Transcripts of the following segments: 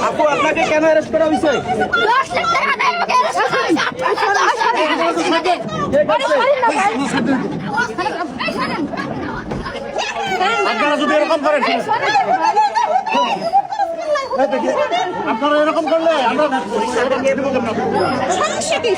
আপু আপনাকে কেন অ্যারেস্ট করা হয়েছে? আপনারা যদি এরকম করেন, আপনারা এরকম করলে আমরা সমস্যা কি?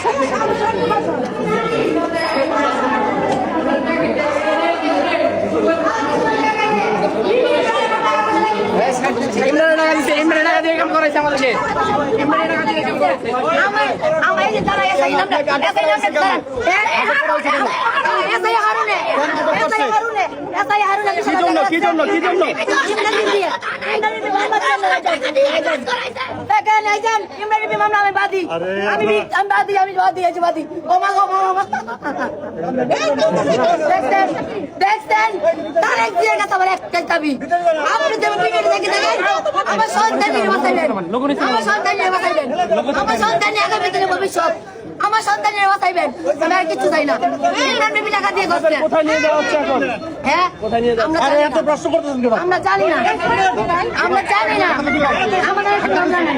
আমার সন্তানের ভবিষ্যৎ, আমার সন্তানের বাঁচাইবেন। আমি আর কিছু চাই না। টাকা দিয়ে করছে। কোথায় নিয়ে যাওয়া হচ্ছে এখন? হ্যাঁ, এত প্রশ্ন করতেছেন কেন? আমরা জানি না, আমরা জানি না, আমাদের আমরা নাই।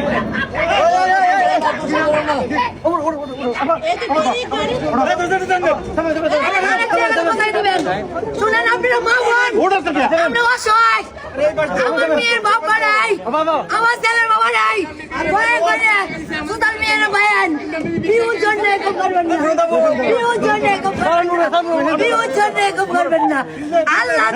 শুনেন আপনারা মা বোন, আমরা অসহায়, আমার মেয়ের বাবা নাই, আমার ছেলের বাবা নাই, সুতার মেয়ের ভাইয়ান বিহুর জন্য এরকম করবেন না, বিহুর জন্য এরকম করবেন না, বিহুর জন্য এরকম করবেন না। আল্লাহ